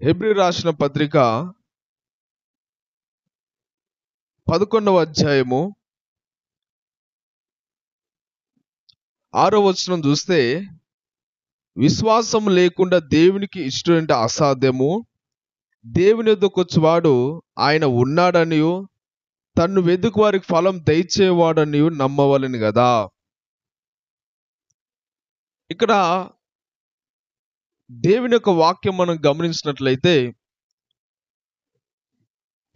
Hebrew రాసిన పత్రిక 11వ అధ్యాయము 6వ వచనం చూస్తే, విశ్వాసం లేకుండా దేవునికి ఇష్టం అసాధ్యము. దేవుని యొద్దకు వచ్చువాడు ఆయన ఉన్నాడనియు తన్ను వెదుకు వారికి ఫలం దయచేవాడనియు నమ్మవలెను కదా. ఇక్కడ దేవుని యొక్క వాక్యం మనం గమనించినట్లయితే,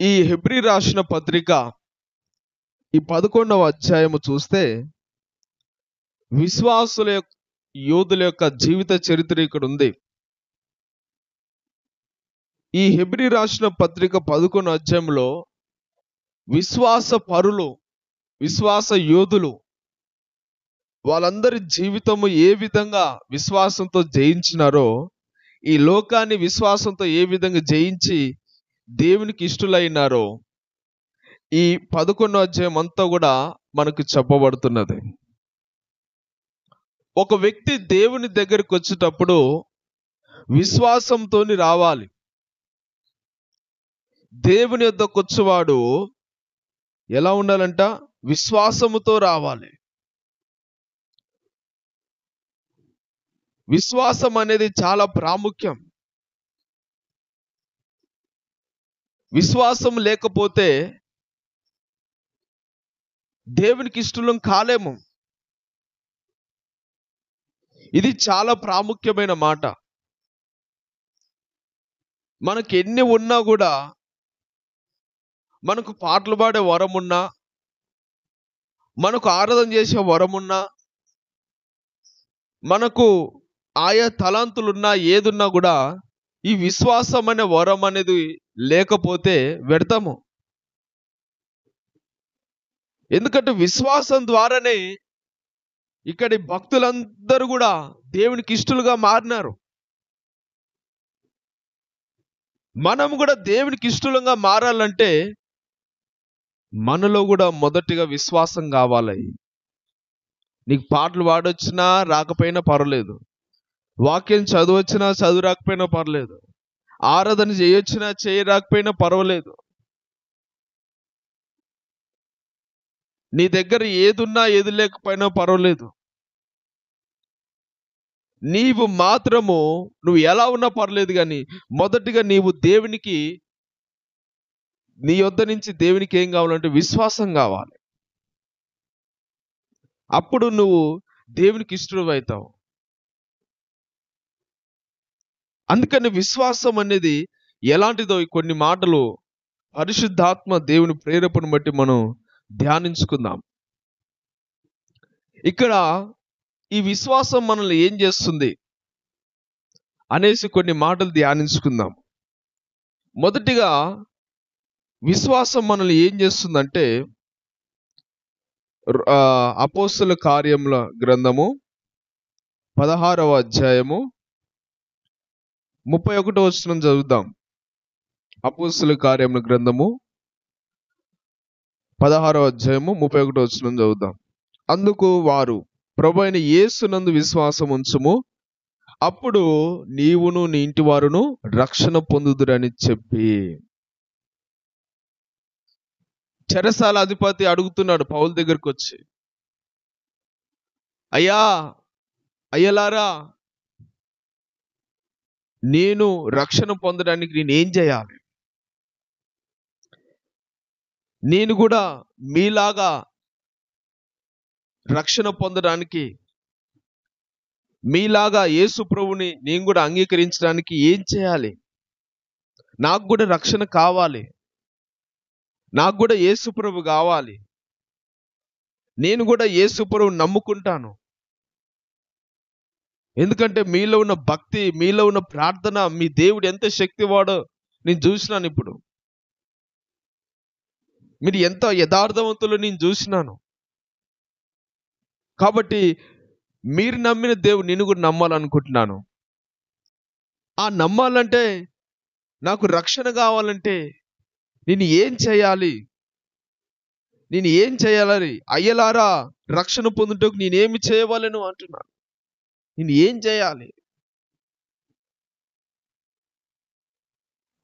ఈ హెబ్రీ రాసిన పత్రిక ఈ 11వ అధ్యాయము చూస్తే విశ్వాసుల యోధుల యొక్క జీవిత చరిత్ర ఇక్కడ ఉంది. ఈ హెబ్రీ రాసిన పత్రిక 11వ అధ్యాయంలో విశ్వాస పరులు, విశ్వాస యోధులు వాళ్ళందరి జీవితము ఏ విధంగా విశ్వాసంతో జయించినారో, ఈ లోకాన్ని విశ్వాసంతో ఏ విధంగా జయించి దేవునికి ఇష్టలైనారో ఈ 11వ అధ్యాయం అంతా కూడా మనకు చెప్పబడుతున్నది. ఒక వ్యక్తి దేవుని దగ్గరికి వచ్చేటప్పుడు విశ్వాసంతోని రావాలి. దేవుని యొద్దకు వచ్చేవాడు ఎలా ఉండాలంట? విశ్వాసముతో రావాలి. విశ్వాసం అనేది చాలా ప్రాముఖ్యం. విశ్వాసం లేకపోతే దేవునికి ఇష్టలం కాలేము. ఇది చాలా ప్రాముఖ్యమైన మాట. మనకి ఎన్ని ఉన్నా కూడా, మనకు పాటలు పాడే వరం ఉన్నా, మనకు ఆరాధన చేసే వరం ఉన్నా, మనకు ఆయా తలాంతులున్నా, ఏదున్నా కూడా ఈ విశ్వాసం అనే వరం అనేది లేకపోతే వ్యర్థము. ఎందుకంటే విశ్వాసం ద్వారానే ఇక్కడి భక్తులందరూ కూడా దేవునికి ఇష్టలుగా మారినారు. మనం కూడా దేవునికి ఇష్టలుగా మారాలంటే మనలో కూడా మొదటిగా విశ్వాసం కావాలి. నీకు పాటలు పాడొచ్చినా రాకపోయినా పర్వాలేదు, వాక్యం చదవచ్చినా చదువు రాకపోయినా పర్లేదు, ఆరాధన చేయొచ్చినా చేయరాకపోయినా పర్వాలేదు, నీ దగ్గర ఏదున్నా ఏది లేకపోయినా పర్వాలేదు, నీవు మాత్రము నువ్వు ఎలా ఉన్నా పర్లేదు, కానీ మొదటిగా నీవు దేవునికి, నీ యొద్ద నుంచి దేవునికి ఏం కావాలంటే విశ్వాసం కావాలి. అప్పుడు నువ్వు దేవునికి ఇష్టం అవుతావు. అందుకని విశ్వాసం అనేది ఎలాంటిదో కొన్ని మాటలు పరిశుద్ధాత్మ దేవుని ప్రేరేపణ బట్టి మనం ధ్యానించుకుందాం. ఇక్కడ ఈ విశ్వాసం మనల్ని ఏం చేస్తుంది అనేసి కొన్ని మాటలు ధ్యానించుకుందాం. మొదటిగా విశ్వాసం మనల్ని ఏం చేస్తుందంటే, అపోస్తల కార్యముల గ్రంథము 16వ అధ్యాయము 31వ వచనం చదువుదాం. అపోస్తల కార్యముల గ్రంథము 16వ అధ్యాయము 31వ వచనం చదువుదాం. అందుకు వారు, ప్రభువైన యేసునందు విశ్వాసం ఉంచుము, అప్పుడు నీవును నీ ఇంటి వారును రక్షణ పొందుదురని చెప్పి. చెరసాల అధిపతి అడుగుతున్నాడు పౌలు దగ్గరకు వచ్చి, అయ్యలారా, నేను రక్షణ పొందడానికి నేనేం చేయాలి? నేను కూడా మీలాగా రక్షణ పొందడానికి, మీలాగా యేసు ప్రభుని నేను కూడా అంగీకరించడానికి ఏం చేయాలి? నాకు కూడా రక్షణ కావాలి, నాకు కూడా యేసు ప్రభు కావాలి, నేను కూడా యేసు ప్రభువుని నమ్ముకుంటాను. ఎందుకంటే మీలో ఉన్న భక్తి, మీలో ఉన్న ప్రార్థన, మీ దేవుడు ఎంత శక్తివాడో నేను చూసినాను. ఇప్పుడు మీరు ఎంత యథార్థవంతులో నేను చూసినాను. కాబట్టి మీరు నమ్మిన దేవుడు నేను కూడా నమ్మాలనుకుంటున్నాను. ఆ నమ్మాలంటే, నాకు రక్షణ కావాలంటే నేను ఏం చేయాలి? నేను ఏం చేయాలని? అయ్యలారా, రక్షణ పొందుటకు నేనేమి చేయవలెను అంటున్నాను. నేను ఏం చేయాలి?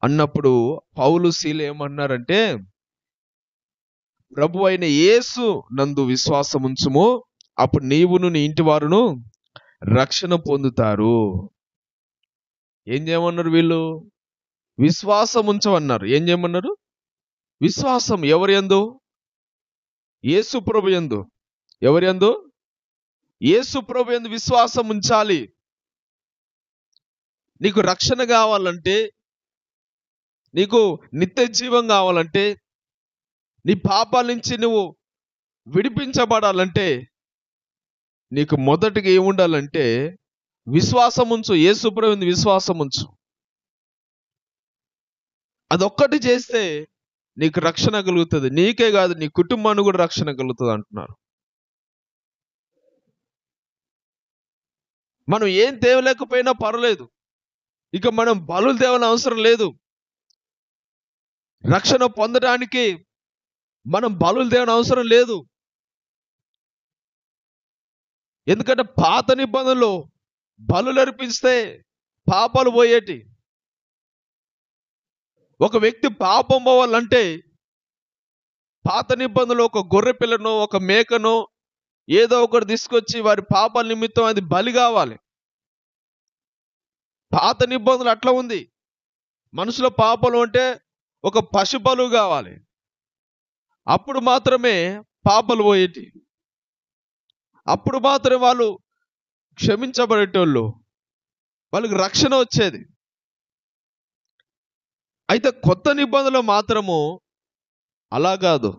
అన్నప్పుడు పౌలు శీల ఏమన్నారంటే, ప్రభు అయిన యేసు నందు విశ్వాసం ఉంచుము, అప్పుడు నీవును నీ ఇంటి వారును రక్షణ పొందుతారు. ఏం చేయమన్నారు వీళ్ళు? విశ్వాసం ఉంచమన్నారు. ఏం చేయమన్నారు? విశ్వాసం. ఎవరి యందు? యేసు ప్రభు యందు. ఎవరి యందు? యేసు ప్రభు యందు విశ్వాసం ఉంచాలి. నీకు రక్షణ కావాలంటే, నీకు నిత్య జీవం కావాలంటే, నీ పాపాల నుంచి నువ్వు విడిపించబడాలంటే, నీకు మొదటిగా ఏముండాలంటే విశ్వాసం ఉంచు. యేసు ప్రభు యందు విశ్వాసం ఉంచు. అదొక్కటి చేస్తే నీకు రక్షణ కలుగుతుంది. నీకే కాదు, నీ కుటుంబాన్ని కూడా రక్షణ కలుగుతుంది అంటున్నారు. మనం ఏం తేవలేకపోయినా పర్లేదు, ఇక మనం బలులు తేవని అవసరం లేదు. రక్షణ పొందడానికి మనం బలులు తేవని అవసరం లేదు. ఎందుకంటే పాత నిబంధనలో బలులు అర్పిస్తే పాపాలు పోయేటి. ఒక వ్యక్తి పాపం పోవాలంటే పాత నిబంధనలో ఒక గొర్రె పిల్లను, ఒక మేకను, ఏదో ఒకటి తీసుకొచ్చి వారి పాపాల నిమిత్తం అది బలి కావాలి. పాత నిబంధనలు అట్లా ఉంది. మనుషుల పాపాలు అంటే ఒక పశు బలు కావాలి, అప్పుడు మాత్రమే పాపాలు పోయేటి, అప్పుడు మాత్రమే వాళ్ళు క్షమించబడేటోళ్ళు, వాళ్ళకి రక్షణ వచ్చేది. అయితే కొత్త నిబంధనలు మాత్రము అలా కాదు.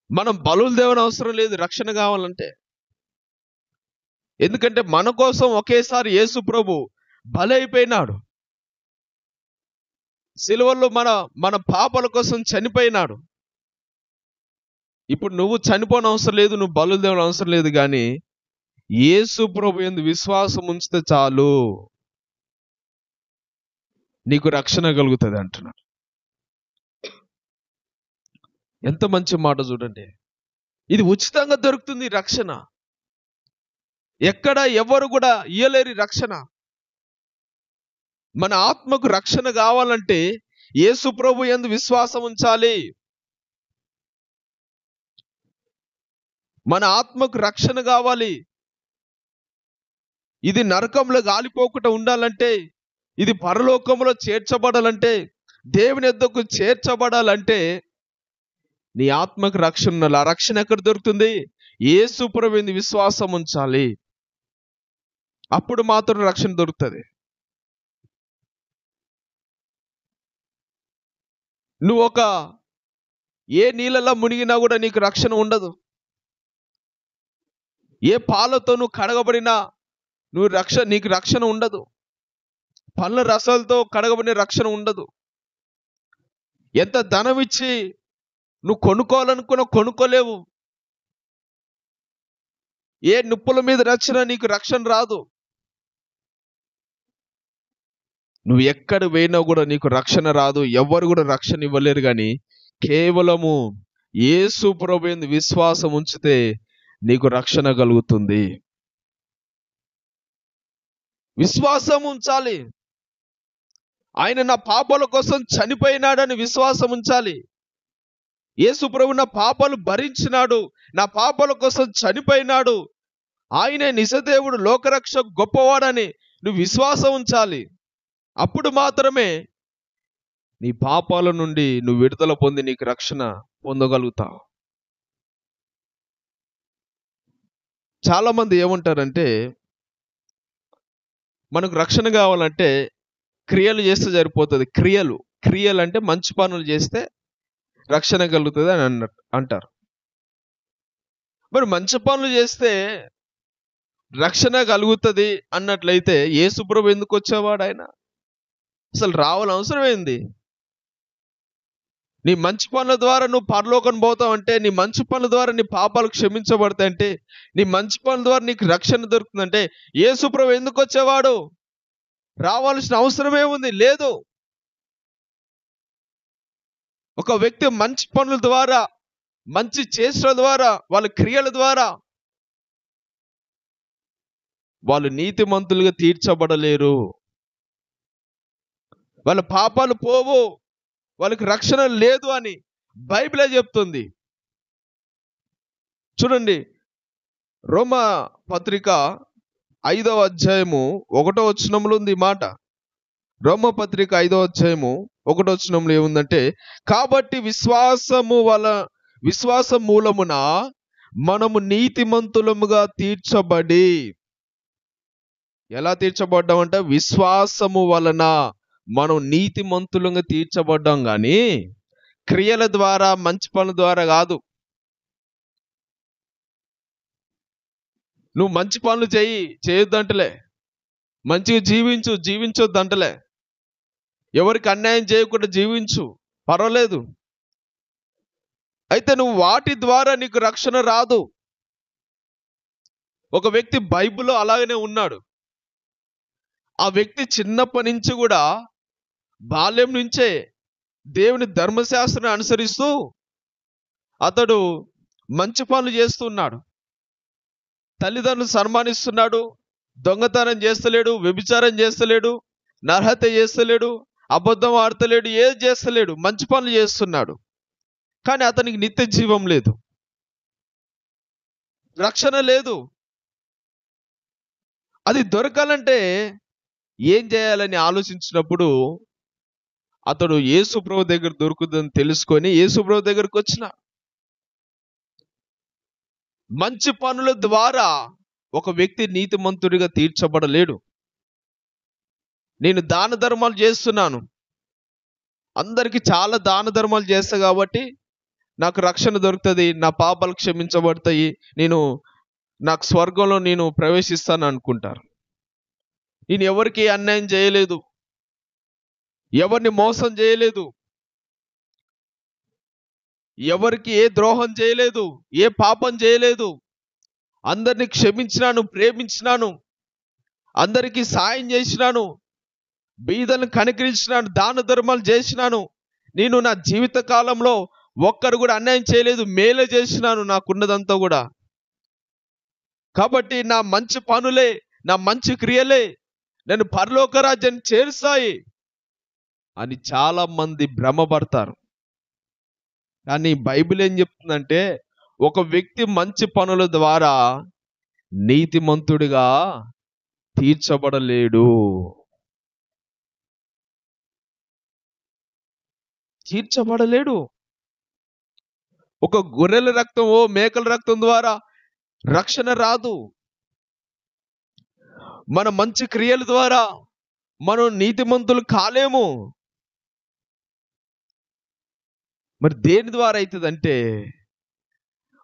మనం బలులు దేవని అవసరం లేదు రక్షణ కావాలంటే. ఎందుకంటే మన కోసం ఒకేసారి యేసు ప్రభు బలైపోయినాడు. సిలువలో మన పాపాల కోసం చనిపోయినాడు. ఇప్పుడు నువ్వు చనిపోని అవసరం లేదు, నువ్వు బలులు దేవని అవసరం లేదు. కానీ యేసు ప్రభు యందు విశ్వాసం ఉంచితే చాలు, నీకు రక్షణ కలుగుతుంది అంటున్నాడు. ఎంత మంచి మాట చూడండి. ఇది ఉచితంగా దొరుకుతుంది రక్షణ. ఎక్కడ ఎవరు కూడా ఇయ్యలేరు రక్షణ. మన ఆత్మకు రక్షణ కావాలంటే యేసు ప్రభు యందు విశ్వాసం ఉంచాలి. మన ఆత్మకు రక్షణ కావాలి. ఇది నరకంలో గాలిపోకుండా ఉండాలంటే, ఇది పరలోకంలో చేర్చబడాలంటే, దేవుని యొద్దకు చేర్చబడాలంటే నీ ఆత్మకు రక్షణ ఉండాలి. ఆ రక్షణ ఎక్కడ దొరుకుతుంది? యేసు ప్రభు యందు విశ్వాసం ఉంచాలి, అప్పుడు మాత్రం రక్షణ దొరుకుతుంది. నువ్వు ఏ నీళ్ళలో మునిగినా కూడా నీకు రక్షణ ఉండదు. ఏ పాలతో నువ్వు కడగబడినా నీకు రక్షణ ఉండదు. పండ్ల రసాలతో కడగబడిన రక్షణ ఉండదు. ఎంత ధనం ఇచ్చి నువ్వు కొనుక్కోవాలనుకున్నా కొనుక్కోలేవు. ఏ నిప్పుల మీద రక్షణ, నీకు రక్షణ రాదు. నువ్వు ఎక్కడ పోయినా కూడా నీకు రక్షణ రాదు. ఎవరు కూడా రక్షణ ఇవ్వలేరు. కానీ కేవలము యేసు ప్రభు యందు విశ్వాసం ఉంచితే నీకు రక్షణ కలుగుతుంది. విశ్వాసం ఉంచాలి. ఆయన నా పాపాల కోసం చనిపోయినాడని విశ్వాసం ఉంచాలి. యేసు ప్రభు నా పాపాలు భరించినాడు, నా పాపాల కోసం చనిపోయినాడు, ఆయనే నిజదేవుడు, లోకరక్షకు గొప్పవాడని నువ్వు విశ్వాసం ఉంచాలి. అప్పుడు మాత్రమే నీ పాపాల నుండి నువ్వు విడుదల పొంది నీకు రక్షణ పొందగలుగుతావు. చాలా మంది ఏమంటారంటే, మనకు రక్షణ కావాలంటే క్రియలు చేస్తే సరిపోతుంది. క్రియలు అంటే మంచి పనులు చేస్తే రక్షణ కలుగుతుంది అని అంటారు. మరి మంచి పనులు చేస్తే రక్షణ కలుగుతుంది అన్నట్లయితే యేసు ప్రభు ఎందుకు వచ్చేవాడు? ఆయన అసలు రావాల్సిన అవసరం ఏంది? నీ మంచి పనుల ద్వారా నువ్వు పరలోకం పోతావంటే, నీ మంచి పనుల ద్వారా నీ పాపాలు క్షమించబడతాయంటే, నీ మంచి పనుల ద్వారా నీకు రక్షణ దొరుకుతుందంటే యేసు ప్రభు ఎందుకు వచ్చేవాడు? రావాల్సిన అవసరమే ఉంది లేదు. ఒక వ్యక్తి మంచి పనుల ద్వారా, మంచి చేష్టల ద్వారా, వాళ్ళ క్రియల ద్వారా వాళ్ళు నీతిమంతులుగా తీర్చబడలేరు. వాళ్ళ పాపాలు పోవు, వాళ్ళకి రక్షణ లేదు అని బైబిలే చెప్తుంది. చూడండి, రోమా పత్రిక 5వ అధ్యాయము 1వ వచనంలో ఉంది ఈ మాట. రోమా పత్రిక 5వ అధ్యాయము 1వ వచనంలో ఏముందంటే, కాబట్టి విశ్వాస మూలమున మనము నీతిమంతులముగా తీర్చబడి, ఎలా తీర్చబడ్డామంటే విశ్వాసము వలన మనం నీతిమంతులుగా తీర్చబడ్డాం, కానీ క్రియల ద్వారా, మంచి పనుల ద్వారా కాదు. నువ్వు మంచి పనులు చేయొద్దంటలే, మంచిగా జీవించొద్దంటలే, ఎవరికి అన్యాయం చేయకుండా జీవించు, పర్వాలేదు. అయితే నువ్వు వాటి ద్వారా నీకు రక్షణ రాదు. ఒక వ్యక్తి బైబిల్లో అలాగనే ఉన్నాడు. ఆ వ్యక్తి చిన్నప్పటి నుంచి కూడా, బాల్యం నుంచే దేవుని ధర్మశాస్త్రాన్ని అనుసరిస్తూ అతడు మంచి పనులు చేస్తున్నాడు. తల్లిదండ్రులు సన్మానిస్తున్నాడు, దొంగతనం చేస్తలేడు, వ్యభిచారం చేస్తలేడు, నరహత్య చేస్తలేడు, అబద్ధం ఆడతలేడు, ఏది చేస్తలేడు, మంచి పనులు చేస్తున్నాడు. కానీ అతనికి నిత్య జీవం లేదు, రక్షణ లేదు. అది దొరకాలంటే ఏం చేయాలని ఆలోచించినప్పుడు అతడు యేసు ప్రభు దగ్గర దొరుకుతుందని తెలుసుకొని యేసు ప్రభు దగ్గరకు వచ్చిన. మంచి పనుల ద్వారా ఒక వ్యక్తి నీతిమంతుడిగా తీర్చబడలేడు. నేను దాన ధర్మాలు చేస్తున్నాను, అందరికీ చాలా దాన ధర్మాలు చేస్తా కాబట్టి నాకు రక్షణ దొరుకుతుంది, నా పాపాలు క్షమించబడతాయి, నాకు స్వర్గంలో నేను ప్రవేశిస్తాను అనుకుంటారు. నేను ఎవరికి అన్యాయం చేయలేదు, ఎవరిని మోసం చేయలేదు, ఎవరికి ఏ ద్రోహం చేయలేదు, ఏ పాపం చేయలేదు, అందరిని క్షమించినాను, ప్రేమించినాను, అందరికీ సాయం చేసినాను, బీదలను కనికరించినాను, దాన ధర్మాలు చేసినాను, నేను నా జీవిత కాలంలో ఒక్కరు కూడా అన్యాయం చేయలేదు, మేలే చేసినాను నాకున్నదంతా కూడా. కాబట్టి నా మంచి పనులే, నా మంచి క్రియలే నన్ను పరలోక రాజ్యాన్ని చేరుస్తాయి అని చాలా మంది భ్రమపడతారు. కానీ బైబిల్ ఏం చెప్తుందంటే, ఒక వ్యక్తి మంచి పనుల ద్వారా నీతిమంతుడిగా తీర్చబడలేడు. ఒక గొర్రెల రక్తం, మేకల రక్తం ద్వారా రక్షణ రాదు. మన మంచి క్రియల ద్వారా మనం నీతిమంతులు కాలేము. మరి దేని ద్వారా అవుతుందంటే,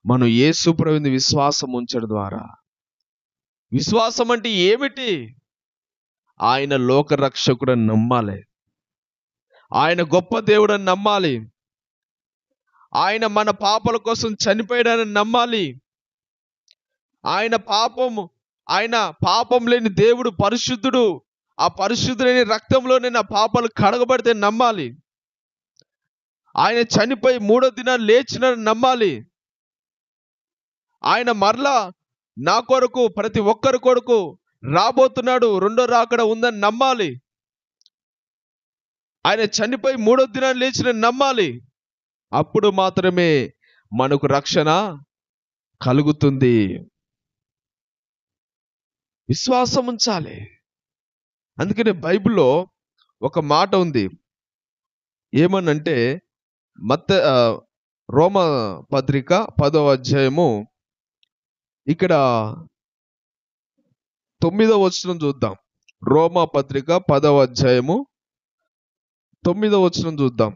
మనం యేసు ప్రభువుని విశ్వాసం ఉంచడం ద్వారా. విశ్వాసం అంటే ఏమిటి? ఆయన లోక రక్షకుడని నమ్మాలి, ఆయన గొప్ప దేవుడని నమ్మాలి, ఆయన మన పాపాల కోసం చనిపోయాడని నమ్మాలి, ఆయన పాపం లేని దేవుడు, పరిశుద్ధుడు, ఆ పరిశుద్ధులైన రక్తంలోనే నా పాపాలు కడగబడితే నమ్మాలి, ఆయన చనిపోయి 3వ దినాన్ని లేచినని నమ్మాలి, ఆయన మరలా నా కొరకు, ప్రతి ఒక్కరి కొరకు రాబోతున్నాడు, రెండో రాకడ ఉందని నమ్మాలి, ఆయన చనిపోయి 3వ దినాన్ని లేచినని నమ్మాలి. అప్పుడు మాత్రమే మనకు రక్షణ కలుగుతుంది. విశ్వాసం ఉంచాలి. అందుకనే బైబిల్లో ఒక మాట ఉంది, ఏమనంటే రోమా పత్రిక 10వ అధ్యాయము ఇక్కడ 9వ వచనం చూద్దాం. రోమా పత్రిక 10వ అధ్యాయము 9వ వచనం చూద్దాం.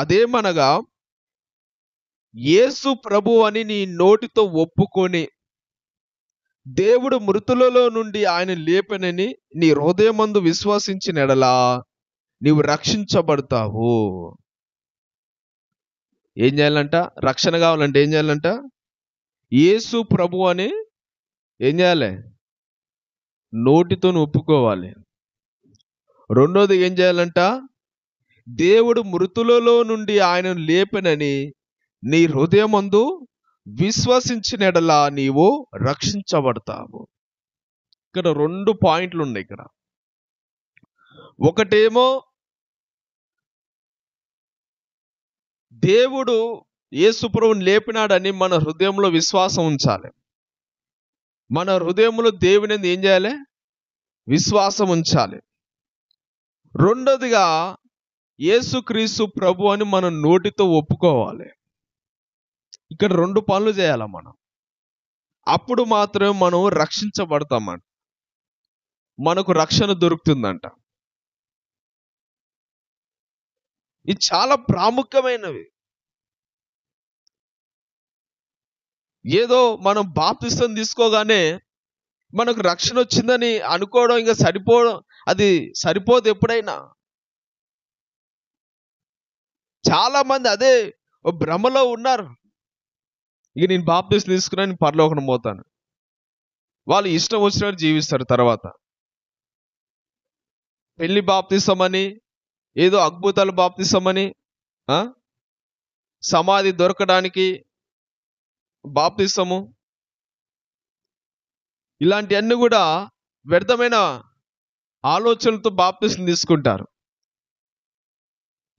అదేమనగా, యేసు ప్రభు అని నీ నోటితో ఒప్పుకొని దేవుడు మృతులలో నుండి ఆయన లేపనని నీ హృదయమందు విశ్వసించిన ఎడలా నీవు రక్షించబడతావు. ఏం చేయాలంట? రక్షణ కావాలంటే ఏం చేయాలంట? యేసు ప్రభు అని ఏం చేయాలి? నోటితో ఒప్పుకోవాలి. రెండోది ఏం చేయాలంట? దేవుడు మృతులలో నుండి ఆయన లేపనని నీ హృదయమందు విశ్వసించిన ఎడలా నీవు రక్షించబడతావు. ఇక్కడ 2 పాయింట్లు ఉన్నాయి. ఇక్కడ ఒకటేమో దేవుడు యేసు ప్రభువుని లేపినాడని మన హృదయంలో విశ్వాసం ఉంచాలి. మన హృదయంలో దేవుని యందు ఏం చేయాలి? విశ్వాసం ఉంచాలి. రెండోదిగా యేసుక్రీస్తు ప్రభు అని మనం నోటితో ఒప్పుకోవాలి. ఇక్కడ 2 పనులు చేయాలి మనం. అప్పుడు మాత్రమే మనం రక్షించబడతామంట, మనకు రక్షణ దొరుకుతుందంట. ఇది చాలా ప్రాముఖ్యమైనవి. ఏదో మనం బాప్తిసం తీసుకోగానే మనకు రక్షణ వచ్చిందని అనుకోవడం ఇంకా అది సరిపోదు. ఎప్పుడైనా చాలా మంది అదే భ్రమలో ఉన్నారు. ఇక నేను బాప్తిసం తీసుకున్నాను, నేను పరలోకం పోతాను. వాళ్ళు ఇష్టం వచ్చినట్టు జీవిస్తారు. తర్వాత పెళ్లి బాప్తిసం అని, ఏదో అద్భుతాలు బాప్తిసం అని, సమాధి దొరకడానికి బాప్తిసము, ఇలాంటివన్నీ కూడా వ్యర్థమైన ఆలోచనలతో బాప్తిసం తీసుకుంటారు.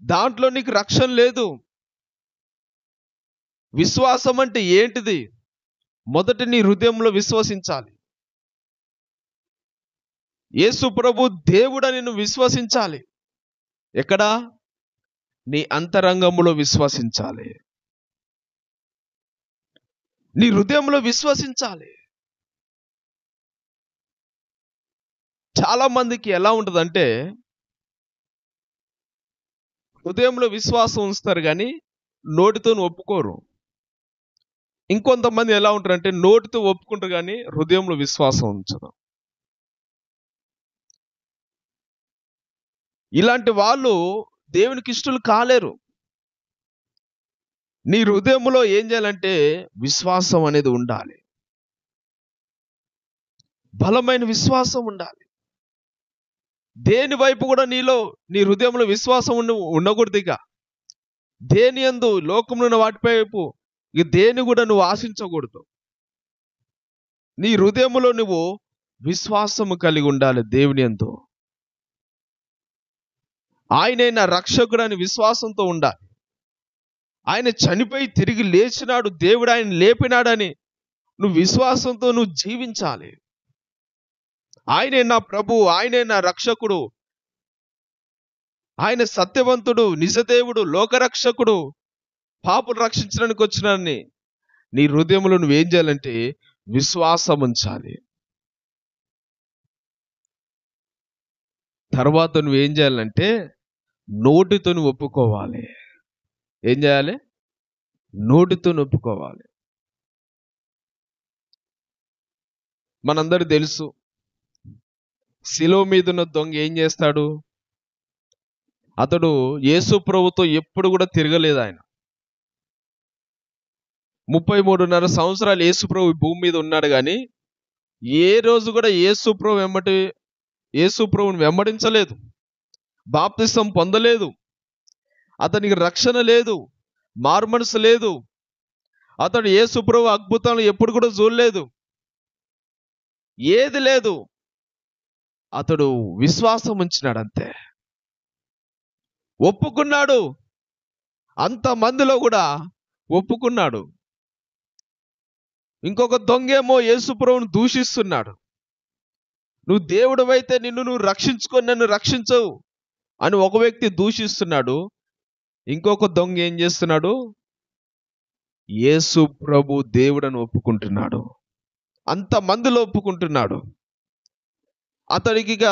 దాంట్లో నీకు రక్షణ లేదు. విశ్వాసం అంటే ఏంటిది? మొదట నీ హృదయంలో విశ్వసించాలి. యేసు ప్రభు దేవుడని నువ్వు విశ్వసించాలి. ఎక్కడా? నీ అంతరంగంలో విశ్వసించాలి. నీ హృదయంలో విశ్వసించాలి. చాలా మందికి ఎలా ఉంటుందంటే హృదయంలో విశ్వాసం ఉంచుతారు కానీ నోటితో ఒప్పుకోరు. ఇంకొంతమంది ఎలా ఉంటారంటే నోటితో ఒప్పుకుంటారు కానీ హృదయంలో విశ్వాసం ఉంచరు. ఇలాంటి వాళ్ళు దేవునికి ఇష్టలు కాలేరు. నీ హృదయంలో ఏం చేయాలంటే విశ్వాసం అనేది ఉండాలి. బలమైన విశ్వాసం ఉండాలి. దేని వైపు కూడా నీ హృదయంలో విశ్వాసం ఉండకూడదు. ఇక దేని యందు, లోకంలో ఉన్న వాటి వైపు ఇక దేని కూడా నువ్వు ఆశించకూడదు. నీ హృదయంలో నువ్వు విశ్వాసము కలిగి ఉండాలి దేవుని యందు. ఆయనే నా రక్షకుడు అని విశ్వాసంతో ఉండాలి. ఆయన చనిపోయి తిరిగి లేచినాడు, దేవుడు ఆయన లేపినాడని నువ్వు విశ్వాసంతో నువ్వు జీవించాలి. ఆయనే నా ప్రభువు, ఆయనే నా రక్షకుడు, ఆయన సత్యవంతుడు, నిజదేవుడు, లోకరక్షకుడు, పాపులు రక్షించడానికి వచ్చినాడని నీ హృదయంలో నువ్వేం చేయాలంటే విశ్వాసం ఉంచాలి. తర్వాత నువ్వేం చేయాలంటే నోటితో నువ్వు ఒప్పుకోవాలి. ఏం చేయాలి? నోటితో ఒప్పుకోవాలి. మనందరికీ తెలుసు, శిలువ మీద ఉన్న దొంగ ఏం చేస్తాడు? అతడు యేసు ప్రభుతో ఎప్పుడు కూడా తిరగలేదు. ఆయన 33.5 సంవత్సరాలు యేసు ప్రభు భూమి మీద ఉన్నాడు కానీ ఏ రోజు కూడా యేసు ప్రభువుని వెంబడించలేదు, బాప్తిసం పొందలేదు, అతనికి రక్షణ లేదు, మారుమనసు లేదు, అతడు యేసు ప్రభు అద్భుతాలు ఎప్పుడు కూడా చూడలేదు, ఏది లేదు. అతడు విశ్వాసం ఉంచినాడు, అంతే. ఒప్పుకున్నాడు. అంతమందిలో కూడా ఒప్పుకున్నాడు. ఇంకొక దొంగేమో యేసు ప్రభువును దూషిస్తున్నాడు. నువ్వు దేవుడివైతే నువ్వు రక్షించుకొని నన్ను రక్షించవు అని ఒక వ్యక్తి దూషిస్తున్నాడు. ఇంకొక దొంగ ఏం చేస్తున్నాడు? యేసు ప్రభు దేవుడని ఒప్పుకుంటున్నాడు. అంతమందిలో ఒప్పుకుంటున్నాడు. అతడికి ఇక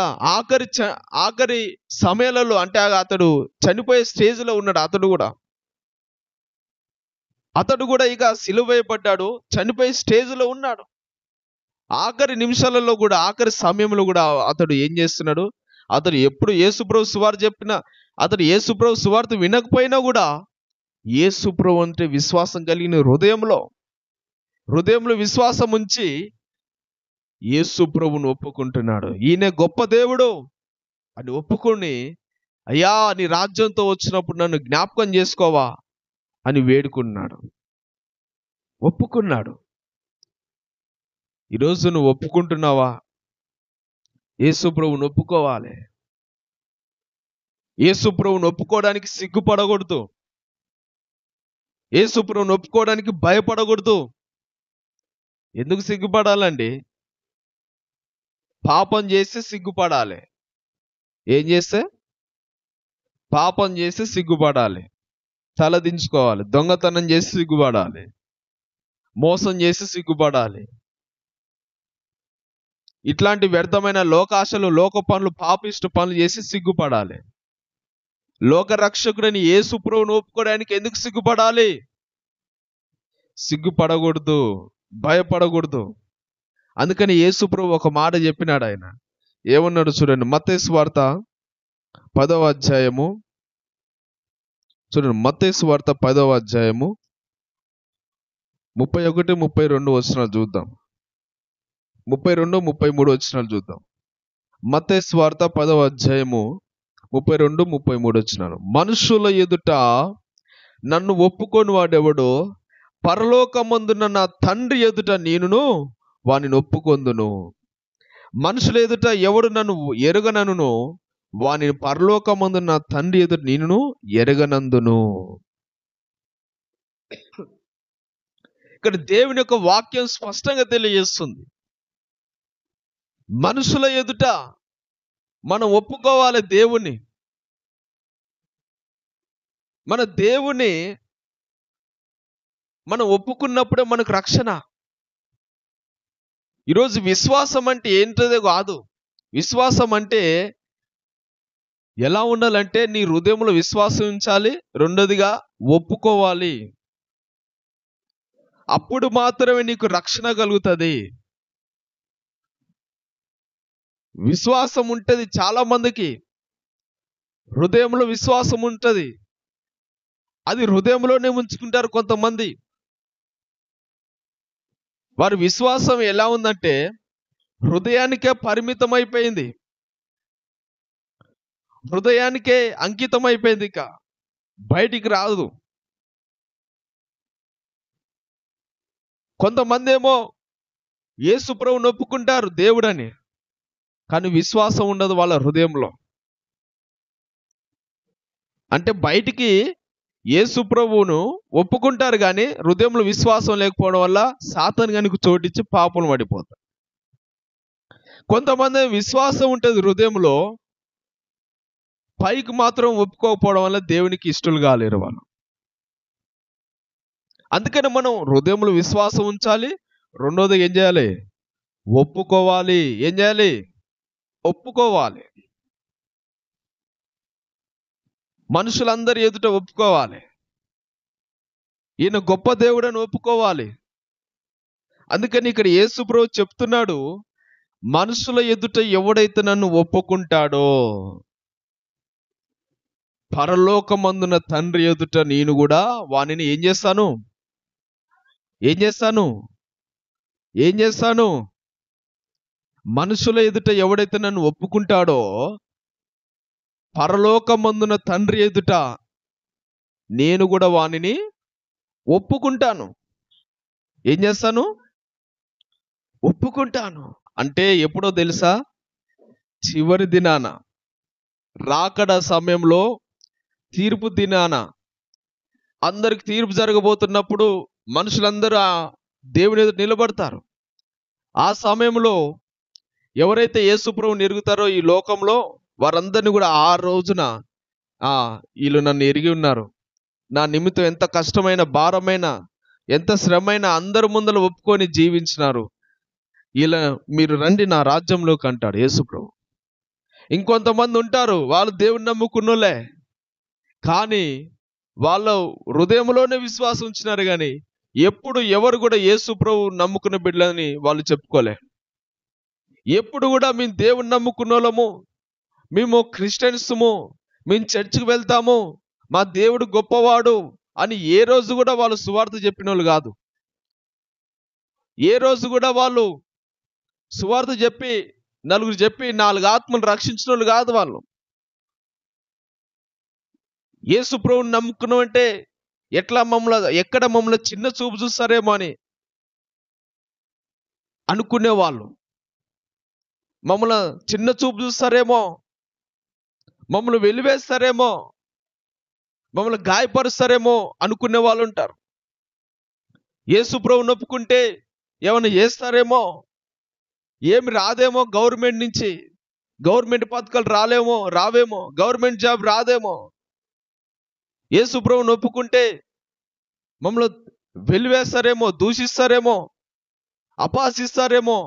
ఆఖరి సమయాలలో, అంటే అతడు చనిపోయే స్టేజ్లో ఉన్నాడు. అతడు కూడా ఇక సిలువ వేయబడ్డాడు, చనిపోయే స్టేజ్లో ఉన్నాడు. ఆఖరి నిమిషాలలో కూడా, ఆఖరి సమయంలో కూడా అతడు ఏం చేస్తున్నాడు? అతడు ఎప్పుడు యేసుప్రభు సువార్త చెప్పినా, అతడు యేసుప్రభు సువార్త వినకపోయినా కూడా యేసుప్రభు అంటే విశ్వాసం కలిగిన హృదయంలో విశ్వాసం ఉంచి యేసుప్రభుని ఒప్పుకుంటున్నాడు. ఈయన గొప్ప దేవుడు అని ఒప్పుకొని, అయ్యా నీ రాజ్యంతో వచ్చినప్పుడు నన్ను జ్ఞాపకం చేసుకోవా అని వేడుకున్నాడు, ఒప్పుకున్నాడు. ఈరోజు నువ్వు ఒప్పుకుంటున్నావా? యేసు ప్రభువుని ఒప్పుకోవాలి. యేసు ప్రభువును ఒప్పుకోవడానికి సిగ్గుపడకూడదు. యేసు ప్రభువును ఒప్పుకోవడానికి భయపడకూడదు. ఎందుకు సిగ్గుపడాలండి? పాపం చేస్తే సిగ్గుపడాలి. ఏం చేస్తే? పాపం చేస్తే సిగ్గుపడాలి, తలదించుకోవాలి. దొంగతనం చేసి సిగ్గుపడాలి, మోసం చేసి సిగ్గుపడాలి. ఇట్లాంటి వ్యర్థమైన లోకాశలు, లోక పనులు, పాపిష్ట పనులు చేసి సిగ్గుపడాలి. లోక రక్షకుడని యేసు ప్రభువును ఒప్పుకోవడానికి ఎందుకు సిగ్గుపడాలి? సిగ్గుపడకూడదు, భయపడకూడదు. అందుకని యేసు ప్రభు ఒక మాట చెప్పినాడు. ఆయన ఏమన్నాడు చూడండి, మత్తయి సువార్త 10వ అధ్యాయము చూడండి. మత్తయి సువార్త 10వ అధ్యాయము 31, 32 వచనాలు చూద్దాం. 32, 33 వచనాలు చూద్దాం. మత్తయి సువార్త 10వ అధ్యాయము 32, 33 వచనాలు. మనుషుల ఎదుట నన్ను ఒప్పుకొని వాడెవడో పరలోకమందున్న నా తండ్రి ఎదుట నేనును వానిని ఒప్పుకొందును. మనుషుల ఎదుట ఎవడు నన్ను ఎరగనను వానిని పరలోకమందున్న నా తండ్రి ఎదుట నేనును ఎరగనందును. ఇక్కడ దేవుని యొక్క వాక్యం స్పష్టంగా తెలియజేస్తుంది. మనుషుల ఎదుట మనం ఒప్పుకోవాలి దేవుణ్ణి. మన దేవుని మనం ఒప్పుకున్నప్పుడే మనకు రక్షణ. ఈరోజు విశ్వాసం అంటే ఏంటో కాదు. విశ్వాసం అంటే ఎలా ఉండాలంటే నీ హృదయంలో విశ్వాసం ఉంచాలి, రెండోదిగా ఒప్పుకోవాలి. అప్పుడు మాత్రమే నీకు రక్షణ కలుగుతుంది. విశ్వాసం ఉంటుంది చాలా మందికి, హృదయంలో విశ్వాసం ఉంటుంది, అది హృదయంలోనే ఉంచుకుంటారు కొంతమంది. వారి విశ్వాసం ఎలా ఉందంటే హృదయానికే పరిమితం అయిపోయింది, హృదయానికే అంకితం అయిపోయింది, ఇక బయటికి రాదు. కొంతమంది ఏమో యేసు ప్రభువును ఒప్పుకుంటారు దేవుడని, కానీ విశ్వాసం ఉండదు వాళ్ళ హృదయంలో. అంటే బయటికి యేసు ప్రభువును ఒప్పుకుంటారు కానీ హృదయంలో విశ్వాసం లేకపోవడం వల్ల సాతాను గనుక చోటిచ్చి పాపం పడిపోతారు. కొంతమంది విశ్వాసం ఉంటుంది హృదయంలో, పైకి మాత్రం ఒప్పుకోకపోవడం వల్ల దేవునికి ఇష్టలు కాలేరు వాళ్ళు. అందుకని మనం హృదయంలో విశ్వాసం ఉంచాలి, రెండోది ఏం చేయాలి? ఒప్పుకోవాలి. ఏం చేయాలి? ఒప్పుకోవాలి. మనుషులందరి ఎదుట ఒప్పుకోవాలి. ఈయన గొప్ప దేవుడని ఒప్పుకోవాలి. అందుకని ఇక్కడ యేసు ప్రభు చెప్తున్నాడు, మనుషుల ఎదుట ఎవడైతే నన్ను ఒప్పుకుంటాడో పరలోకమందున తండ్రి ఎదుట నేను కూడా వానిని ఏం చేస్తాను? ఏం చేస్తాను? ఏం చేస్తాను? మనుషుల ఎదుట ఎవడైతే నన్ను ఒప్పుకుంటాడో పరలోకమందున తండ్రి ఎదుట నేను కూడా వానిని ఒప్పుకుంటాను. ఏం చేస్తాను? ఒప్పుకుంటాను. అంటే ఎప్పుడో తెలుసా? చివరి దినాన, రాకడ సమయంలో, తీర్పు దినాన, అందరికి తీర్పు జరగబోతున్నప్పుడు మనుషులందరూ ఆ దేవుని ఎదుట నిలబడతారు. ఆ సమయంలో ఎవరైతే యేసు ప్రభువుని ఎరుగుతారో ఈ లోకంలో వారందరినీ కూడా ఆ రోజున వీళ్ళు నన్ను ఎరిగి ఉన్నారు, నా నిమిత్తం ఎంత కష్టమైన, భారమైన, ఎంత శ్రమైన అందరి ముందర ఒప్పుకొని జీవించినారు, ఇలా మీరు రండి నా రాజ్యంలోకి అంటాడు యేసు ప్రభు. ఇంకొంతమంది ఉంటారు, వాళ్ళు దేవుని నమ్ముకున్నోళ్ళే, కానీ వాళ్ళ హృదయంలోనే విశ్వాసం ఉంచినారు, కానీ ఎప్పుడు ఎవరు కూడా యేసు ప్రభు నమ్ముకున్న బిడ్డలని వాళ్ళు చెప్పుకోలే. ఎప్పుడు కూడా మేము దేవుని నమ్ముకున్నోళ్ళము, మేము క్రిస్టియన్స్ము, మేము చర్చికి వెళ్తాము, మా దేవుడు గొప్పవాడు అని ఏ రోజు కూడా వాళ్ళు సువార్త చెప్పిన వాళ్ళు కాదు. ఏ రోజు కూడా వాళ్ళు సువార్త చెప్పి నలుగురు చెప్పి 4 ఆత్మలు రక్షించిన వాళ్ళు కాదు వాళ్ళు. యేసు ప్రభువుని నమ్ముకున్నామంటే ఎక్కడ మమ్మల్ని చిన్న చూపు చూస్తారేమో అని అనుకునేవాళ్ళు, మమ్మల్ని చిన్న చూపు చూస్తారేమో, మమ్మల్ని వెలివేస్తారేమో, మమ్మల్ని గాయపరుస్తారేమో అనుకునే వాళ్ళు ఉంటారు. యేసు ప్రభువుని ఒప్పుకుంటే ఏమైనా చేస్తారేమో, ఏమి రాదేమో, గవర్నమెంట్ నుంచి గవర్నమెంట్ పథకాలు రావేమో, గవర్నమెంట్ జాబ్ రాదేమో, యేసు ప్రభువుని ఒప్పుకుంటే మమ్మల్ని వెలివేస్తారేమో, దూషిస్తారేమో, అపహసిస్తారేమో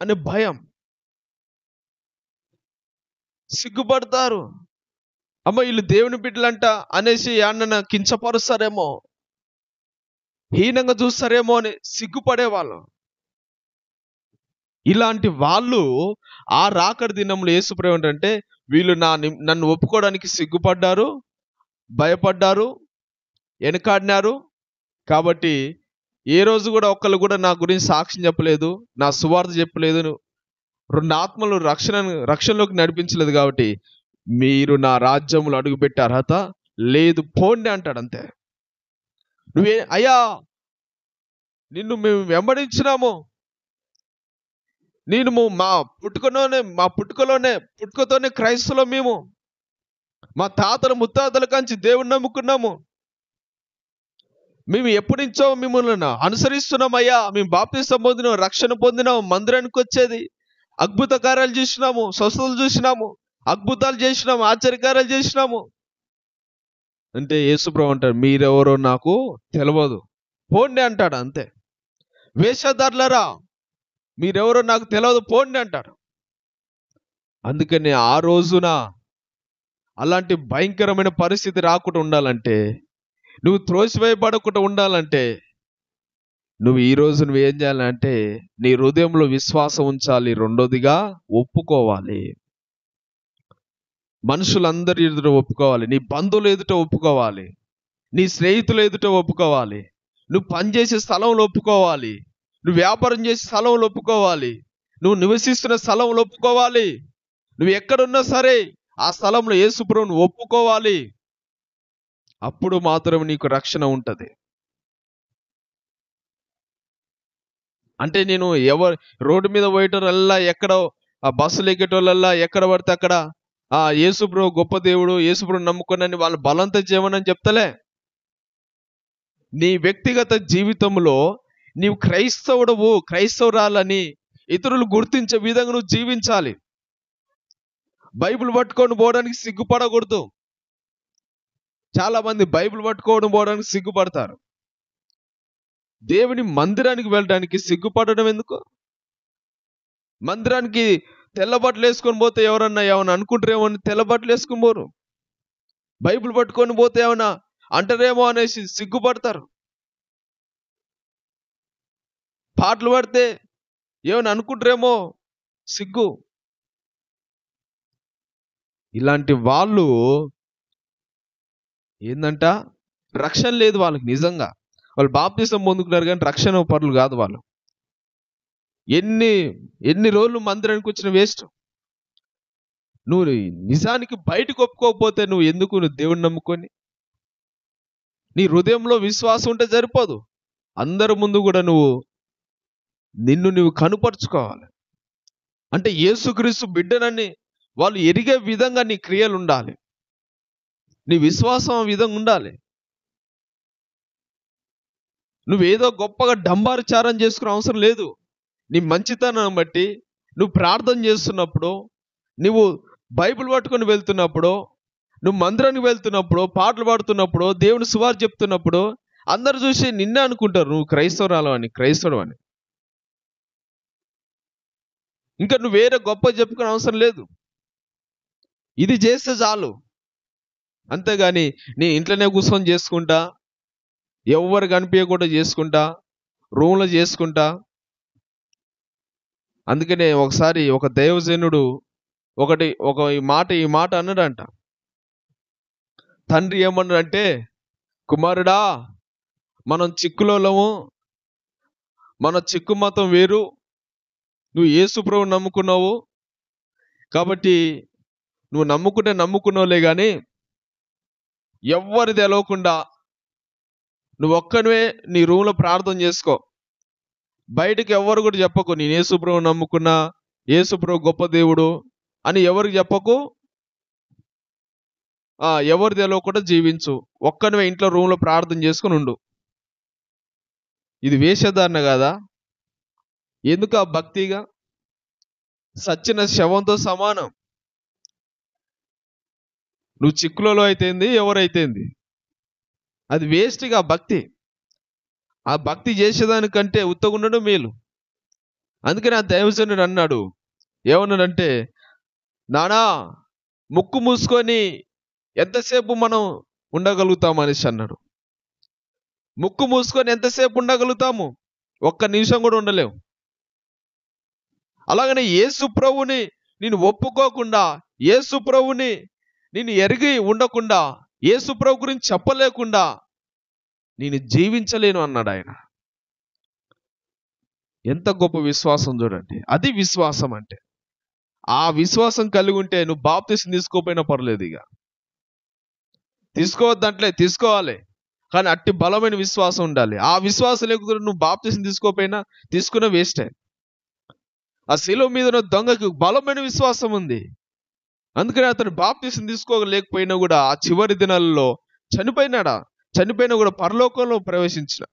అనే భయం. సిగ్గుపడతారు. అమ్మ వీళ్ళు దేవుని బిడ్డలంట అనేసి అన్న కించపరుస్తారేమో, హీనంగా చూస్తారేమో అని సిగ్గుపడేవాళ్ళు. ఇలాంటి వాళ్ళు ఆ రాకడ దినంలో యేసుప్రభు ఏంటంటే, వీళ్ళు నన్ను ఒప్పుకోవడానికి సిగ్గుపడ్డారు, భయపడ్డారు, వెనకాడినారు. కాబట్టి ఏ రోజు కూడా ఒక్కళ్ళు కూడా నా గురించి సాక్ష్యం చెప్పలేదు, నా సువార్త చెప్పలేదు, 2 ఆత్మలు రక్షణలోకి నడిపించలేదు. కాబట్టి మీరు నా రాజ్యంలో అడుగుపెట్టే అర్హత లేదు, పోండి అంటాడు. అంతే. అయ్యా నిన్ను మేము వెంబడించినాము, నేను మా పుట్టుకతోనే క్రైస్తవులం, మా తాతల ముత్తాతల కంచి దేవుని నమ్ముకున్నాము, మేము ఎప్పటి నుంచో మిమ్మల్ని అనుసరిస్తున్నామయ్యా, మేము బాప్తిసం పొందినాం, రక్షణ పొందినాం, మందిరానికి వచ్చేది, అద్భుత కార్యాలు చూసినాము, స్వస్థతలు చూసినాము, అద్భుతాలు చేసినాము, ఆశ్చర్యకార్యాలు చేసినాము అంటే యేసుప్రభు అంటాడు, మీరెవరో నాకు తెలియదు, పోండి అంటాడు. అంతే. వేషధారులారా, మీరెవరో నాకు తెలియదు, పోండి అంటాడు. అందుకని ఆ రోజున అలాంటి భయంకరమైన పరిస్థితి రాకుండా ఉండాలంటే, నువ్వు త్రోసివేయబడకుండా ఉండాలంటే, నువ్వు ఈ రోజు నువ్వేం చేయాలంటే నీ హృదయంలో విశ్వాసం ఉంచాలి. రెండోదిగా ఒప్పుకోవాలి. మనుషులందరి ఎదుట ఒప్పుకోవాలి, నీ బంధువులు ఎదుట ఒప్పుకోవాలి, నీ స్నేహితులు ఎదుట ఒప్పుకోవాలి, నువ్వు పనిచేసే స్థలంలో ఒప్పుకోవాలి, నువ్వు వ్యాపారం చేసే స్థలంలో ఒప్పుకోవాలి, నువ్వు నివసిస్తున్న స్థలంలో ఒప్పుకోవాలి, నువ్వు ఎక్కడున్నా సరే ఆ స్థలంలో యేసు ప్రభువును ఒప్పుకోవాలి. అప్పుడు మాత్రం నీకు రక్షణ ఉంటుంది. అంటే నేను రోడ్డు మీద పోయేటోళ్ళల్లా, ఎక్కడో ఆ బస్సులు ఎక్కేటోళ్ళల్లా ఎక్కడ పడితే అక్కడ యేసు ప్రభు గొప్ప దేవుడు, యేసు ప్రభు నమ్ముకున్నాని వాళ్ళు బలంతో చేయమని చెప్తలే. నీ వ్యక్తిగత జీవితంలో నీవు క్రైస్తవురాలని ఇతరులు గుర్తించే విధంగా నువ్వు జీవించాలి. బైబిల్ పట్టుకొని పోవడానికి సిగ్గుపడకూడదు. చాలా మంది బైబిల్ పట్టుకోవడం పోవడానికి సిగ్గుపడతారు. దేవుని మందిరానికి వెళ్ళడానికి సిగ్గుపడడం ఎందుకు? మందిరానికి తెల్లబట్టలు వేసుకొని పోతే ఏమన్నా అనుకుంటారేమో అని తెల్లబట్టలు వేసుకొని పోరు. బైబిల్ పట్టుకొని పోతే ఏమన్నా అంటారేమో అనేసి సిగ్గుపడతారు. పాటలు పడితే ఏమన్నా అనుకుంటారేమో సిగ్గు. ఇలాంటి వాళ్ళు ఏందంట, రక్షణ లేదు వాళ్ళకి. నిజంగా వాళ్ళు బాప్తిసం పొందుకున్నారు కానీ రక్షణ పరులు కాదు వాళ్ళు. ఎన్ని రోజులు మందిరానికి వచ్చిన వేస్ట్. నువ్వు నిజానికి బయటకు ఒప్పుకోకపోతే నువ్వు ఎందుకు దేవుణ్ణి నమ్ముకొని? నీ హృదయంలో విశ్వాసం ఉంటే సరిపోదు, అందరి ముందు కూడా నిన్ను కనుపరుచుకోవాలి. అంటే యేసుక్రీస్తు బిడ్డనని వాళ్ళు ఎరిగే విధంగా నీ క్రియలు ఉండాలి, నీ విశ్వాసం ఆ విధంగా ఉండాలి. నువ్వేదో గొప్పగా డంబారచారం చేసుకునే అవసరం లేదు. నీ మంచితనం బట్టి నువ్వు ప్రార్థన చేస్తున్నప్పుడు, నువ్వు బైబిల్ పట్టుకొని వెళ్తున్నప్పుడు, నువ్వు మందిరానికి వెళ్తున్నప్పుడు, పాటలు పాడుతున్నప్పుడు, దేవుని సువార్త చెప్తున్నప్పుడు అందరు చూసి నిన్నే అనుకుంటారు నువ్వు క్రైస్తవుడు అని. ఇంకా నువ్వు వేరే గొప్ప చెప్పుకునే అవసరం లేదు. ఇది చేస్తే చాలు. అంతేగాని నీ ఇంట్లోనే కూర్చొని చేసుకుంటా, ఎవరు కనిపించకుండా చేసుకుంటా, రూమ్లో చేసుకుంటా. అందుకనే ఒకసారి ఒక దైవజనుడు ఈ మాట అన్నాడంట. తండ్రి ఏమన్నాడంటే, కుమారుడా, మనం చిక్కులోలము, మన చిక్కు మతం వేరు, నువ్వు యేసు ప్రభువుని నమ్ముకున్నావు కాబట్టి నువ్వు నమ్ముకున్నావులే కానీ ఎవ్వరి తెలవకుండా నువ్వు ఒక్కనివే నీ రూమ్లో ప్రార్థన చేసుకో, బయటకు ఎవరు కూడా చెప్పకు నేను యేసు ప్రభువుని నమ్ముకున్నా, యేసు ప్రభు గొప్ప దేవుడు అని ఎవరికి చెప్పకు. ఎవరు తెలియకుండా జీవించు, ఒక్కనివే ఇంట్లో రూమ్లో ప్రార్థన చేసుకుని ఉండు. ఇది వేషధారణ కదా? ఎందుకు ఆ భక్తిగా? సచ్చిన శవంతో సమానం. నువ్వు చిక్కులలో అయితేంది, ఎవరైతేంది, అది వేస్ట్గా భక్తి. ఆ భక్తి చేసేదానికంటే ఉత్తగుండడం మేలు. అందుకని ఆ దైవజనుడు అన్నాడు, ఏమన్నాడంటే, నానా ముక్కు మూసుకొని ఎంతసేపు మనం ఉండగలుగుతాం అనేసి అన్నాడు. ముక్కు మూసుకొని ఎంతసేపు ఉండగలుగుతాము? ఒక్క నిమిషం కూడా ఉండలేము. అలాగనే యేసు ప్రభువుని నేను ఒప్పుకోకుండా, యేసు ప్రభువుని నేను ఎరిగి ఉండకుండా, యేసు ప్రభు గురించి చెప్పలేకుండా నేను జీవించలేను అన్నాడు ఆయన. ఎంత గొప్ప విశ్వాసం చూడండి. అది విశ్వాసం అంటే. ఆ విశ్వాసం కలిగి ఉంటే నువ్వు బాప్తిసం తీసుకోపోయినా పర్లేదు. ఇక తీసుకోవద్దంటలే, తీసుకోవాలి, కానీ అట్టి బలమైన విశ్వాసం ఉండాలి. ఆ విశ్వాసం లేకపోతే నువ్వు బాప్తిసం తీసుకోపోయినా తీసుకున్న వేస్టే. ఆ శిలువ మీద ఉన్న దొంగకి బలమైన విశ్వాసం ఉంది. అందుకని అతను బాప్తిసం తీసుకోలేకపోయినా కూడా ఆ చివరి దినాలలో చనిపోయినా కూడా పరలోకంలో ప్రవేశించిన.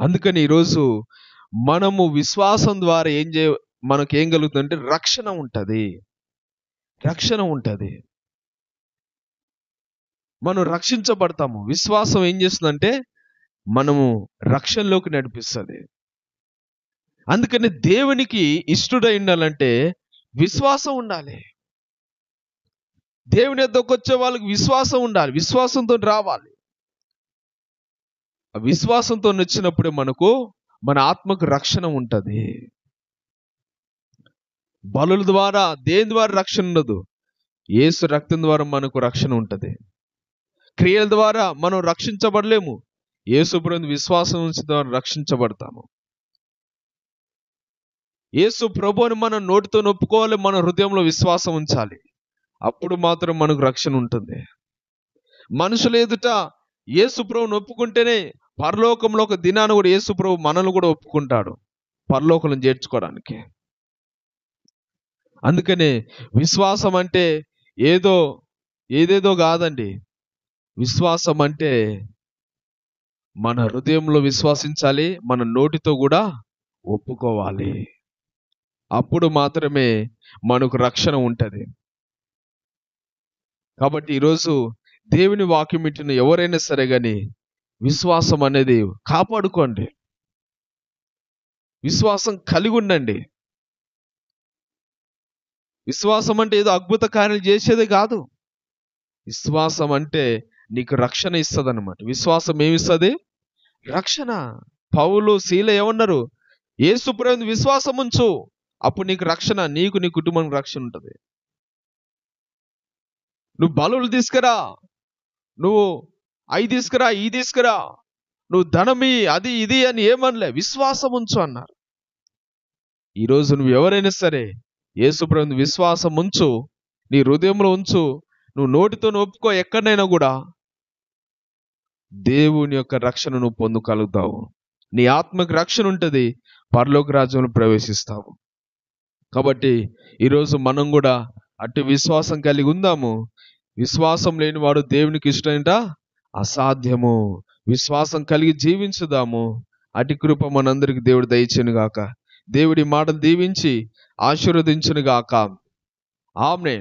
అందుకని ఈరోజు మనము విశ్వాసం ద్వారా మనకేం కలుగుతుందంటే రక్షణ ఉంటుంది. మనం రక్షించబడతాము. విశ్వాసం ఏం చేస్తుందంటే మనము రక్షణలోకి నడిపిస్తుంది. అందుకని దేవునికి ఇష్టడై ఉండాలంటే విశ్వాసం ఉండాలి. దేవుని యొద్దకు వచ్చే వాళ్ళకి విశ్వాసం ఉండాలి, విశ్వాసంతో రావాలి. ఆ విశ్వాసంతో వచ్చినప్పుడే మన ఆత్మకు రక్షణ ఉంటుంది. బలుల ద్వారా, దేని ద్వారా రక్షణ ఉండదు. యేసు రక్తం ద్వారా మనకు రక్షణ ఉంటుంది. క్రియల ద్వారా మనం రక్షించబడలేము. యేసు ప్రభువుని విశ్వాసం ద్వారా రక్షించబడతాము. యేసు ప్రభువుని మనం నోటితో ఒప్పుకోవాలి, మన హృదయంలో విశ్వాసం ఉంచాలి. అప్పుడు మాత్రం మనకు రక్షణ ఉంటుంది. మనుషుల ఎదుట యేసు ప్రభువుని ఒప్పుకుంటేనే పరలోకంలో ఒక దినాన్ని కూడా యేసు ప్రభు మనల్ని కూడా ఒప్పుకుంటాడు పరలోకం చేర్చుకోవడానికి. అందుకనే విశ్వాసం అంటే ఏదేదో కాదండి. విశ్వాసం అంటే మన హృదయంలో విశ్వసించాలి, మన నోటితో కూడా ఒప్పుకోవాలి. అప్పుడు మాత్రమే మనకు రక్షణ ఉంటుంది. కాబట్టి ఈరోజు దేవుని వాక్యం వింటున్న ఎవరైనా సరే కానీ విశ్వాసం అనేది కాపాడుకోండి. విశ్వాసం కలిగి ఉండండి. విశ్వాసం అంటే ఏదో అద్భుత కార్యాలు చేసేదే కాదు. విశ్వాసం అంటే నీకు రక్షణ ఇస్తుంది అన్నమాట. విశ్వాసం ఏమిస్తుంది? రక్షణ. పౌలు, శీల ఏమన్నారు? యేసు ప్రభువుని విశ్వాసం ఉంచు, అప్పుడు నీకు రక్షణ, నీకు నీ కుటుంబానికి రక్షణ ఉంటుంది. నువ్వు బలులు తీసుకురా, నువ్వు అవి తీసుకురా, ఈ తీసుకురా, నువ్వు ధనమి, అది ఇది అని ఏమనలే, విశ్వాసం ఉంచు అన్నారు. ఈరోజు నువ్వు ఎవరైనా సరే యేసు ప్రభువుని విశ్వాసం ఉంచు, నీ హృదయంలో ఉంచు, నువ్వు నోటితో ఒప్పుకో, ఎక్కడైనా కూడా దేవుని యొక్క రక్షణ నువ్వు పొందగలుగుతావు. నీ ఆత్మకు రక్షణ ఉంటుంది, పరలోక రాజ్యంలో ప్రవేశిస్తావు. కాబట్టి ఈరోజు మనం కూడా అటు విశ్వాసం కలిగి ఉందాము. విశ్వాసం లేని వాడు దేవునికి ఇష్టంట అసాధ్యము. విశ్వాసం కలిగి జీవించుదాము. అటు కృప మనందరికి దేవుడు దయచేయును గాక. దేవుడి మాటలు దీవించి ఆశీర్వదించును గాక. ఆమేన్.